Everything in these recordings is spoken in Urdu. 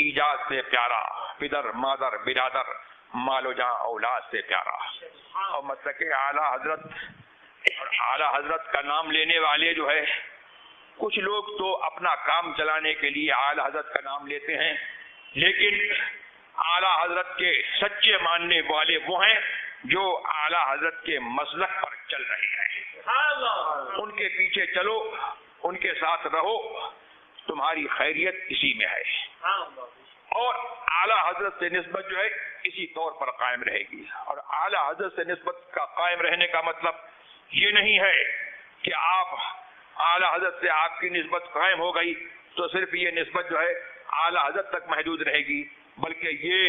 ایجاد سے پیارا، پدر مادر برادر مال و جاں اولاد سے پیارا. اور مسلک اعلیٰ حضرت کا نام لینے والے جو ہے کچھ لوگ تو اپنا کام چلانے کے لیے اعلیٰ حضرت کا نام لیتے ہیں، لیکن اعلیٰ حضرت کے سچے ماننے والے وہ ہیں جو اعلیٰ حضرت کے مسلک پر چل رہے ہیں. ان کے پیچھے چلو، ان کے ساتھ رہو، تمہاری خیریت اسی میں ہے، اور اعلیٰ حضرت سے نسبت جو ہے اسی طور پر قائم رہے گی. اور اعلیٰ حضرت سے نسبت کا قائم رہنے کا مطلب یہ نہیں ہے کہ آپ اعلیٰ حضرت سے آپ کی نسبت قائم ہو گئی تو صرف یہ نسبت جو ہے اعلیٰ حضرت تک محدود رہے گی، بلکہ یہ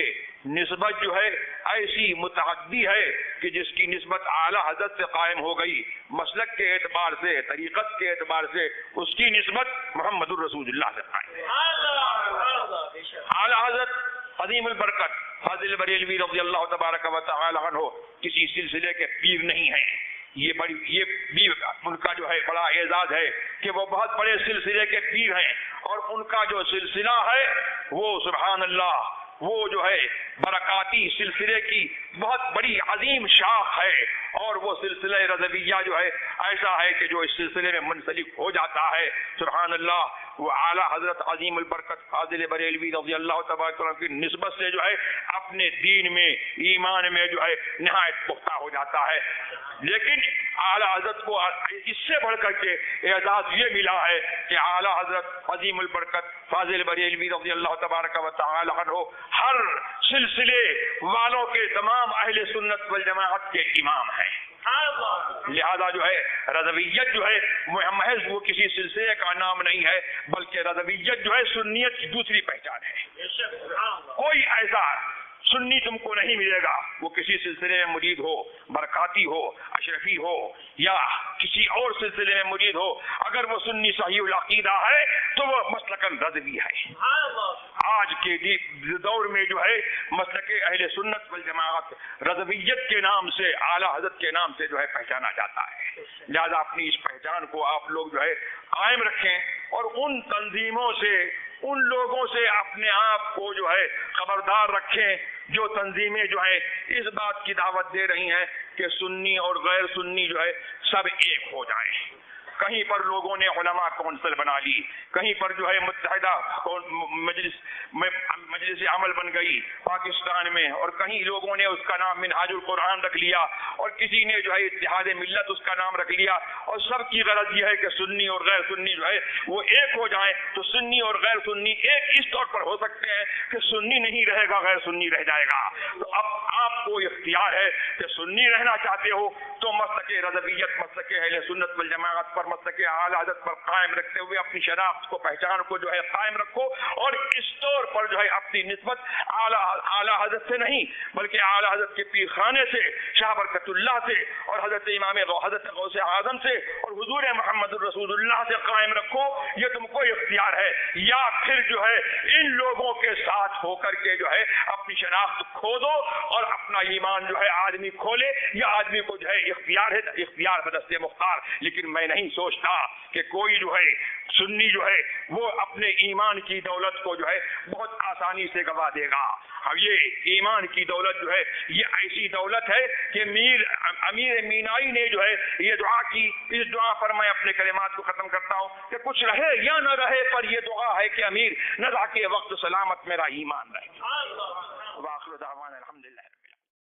نسبت جو ہے ایسی متعدی ہے کہ جس کی نسبت اعلیٰ حضرت سے قائم ہو گئی، مسلک کے اعتبار سے، طریقت کے اعتبار سے اس کی نسبت محمد الرسول اللہ سے قائم ہے. اعلیٰ حضرت عظیم البرکت فاضل بریلوی رضی اللہ تبارک و تعالی عنہ کسی سلسلے کے پیر نہیں ہیں. یہ بھی ان کا جو ہے بڑا اعزاز ہے کہ وہ بہت بڑے سلسلے کے پیر ہیں، اور ان کا جو سلسلہ ہے وہ سبحان اللہ وہ جو ہے برکاتی سلسلے کی بہت بڑی عظیم شاخ ہے. اور وہ سلسلہ رضویہ جو ہے ایسا ہے کہ جو اس سلسلے میں منسلک ہو جاتا ہے سبحان اللہ وہ اعلیٰ حضرت عظیم البرکت فاضل بریلوی رضی اللہ تبارک عنہ کی نسبت سے جو ہے اپنے دین میں، ایمان میں جو ہے نہایت پختہ ہو جاتا ہے. لیکن اعلیٰ حضرت کو اس سے بڑھ کر کے اعزاز یہ ملا ہے کہ اعلیٰ حضرت عظیم البرکت فاضل بریلوی رضی اللہ تبارک و تعالی عنہ ہر سلسلے والوں کے تمام اہل سنت والجماعت کے امام ہیں. لہذا جو ہے رضویت جو ہے محض وہ کسی سلسلے کا نام نہیں ہے، بلکہ رضویت جو ہے سنیت کی دوسری پہچان ہے. کوئی ایسا سنی تم کو نہیں ملے گا وہ کسی سلسلے میں مرید ہو، برکاتی ہو، اشرفی ہو، یا کسی اور سلسلے میں مرید ہو، اگر وہ سنی صحیح العقیدہ ہے تو وہ مسلکن رضوی ہے. آج کے دور میں جو ہے مسلک اہل سنت والجماعت رضویت کے نام سے، اعلیٰ حضرت کے نام سے جو ہے پہچانا جاتا ہے. لہذا اپنی اس پہچان کو آپ لوگ جو ہے قائم رکھیں، اور ان تنظیموں سے، ان لوگوں سے اپنے آپ کو جو ہے خبردار رکھیں جو تنظیمیں جو ہے اس بات کی دعوت دے رہی ہیں کہ سنی اور غیر سنی جو ہے سب ایک ہو جائیں. کہیں پر لوگوں نے علماء کونسل بنا لی، کہیں پر جو ہے متحدہ مجلس عمل بن گئی پاکستان میں، اور کہیں لوگوں نے اس کا نام منہاج القرآن رکھ لیا، اور کسی نے جو ہے اتحاد ملت اس کا نام رکھ لیا، اور سب کی غرض یہ ہے کہ سنی اور غیر سنی جو ہے وہ ایک ہو جائیں. تو سنی اور غیر سنی ایک اس طور پر ہو سکتے ہیں کہ سنی نہیں رہے گا، غیر سنی رہ جائے گا. تو اب آپ کو اختیار ہے کہ سنی رہنا چاہتے ہو تو مسلک رضویت، مسلک اہل سنت والجماعت پر، مسلک اعلیٰ حضرت پر قائم رکھتے ہوئے اپنی شناخت کو، پہچان کو جو ہے قائم رکھو، اور اس طور پر جو ہے اپنی نسبت اعلیٰ حضرت سے نہیں بلکہ اعلیٰ حضرت کے پیر خانے سے، شاہ برکت اللہ سے، اور حضرت امام حضرت غوث اعظم سے، اور حضور محمد الرسول اللہ سے قائم رکھو. یہ تم کو اختیار ہے. یا پھر جو ہے ان لوگوں کے ساتھ ہو کر کے جو ہے اپنی شناخت کھو دو اور اپنا ایمان جو ہے آدمی کھولے. یا آدمی کو جو ہے اختیار ہے، اختیار بدست مختار. لیکن میں نہیں سوچتا کہ کوئی جو ہے سنی جو ہے وہ اپنے ایمان کی دولت کو جو ہے بہت آسانی سے گوا دے گا. اب یہ ایمان کی دولت جو ہے یہ ایسی دولت ہے کہ امیر مینائی نے جو ہے یہ دعا کی. اس دعا پر میں اپنے کلمات کو ختم کرتا ہوں کہ کچھ رہے یا نہ رہے پر یہ دعا ہے کہ امیر نزا کے وقت سلامت میرا ایمان رہے. واخر دعوانا الحمدللہ.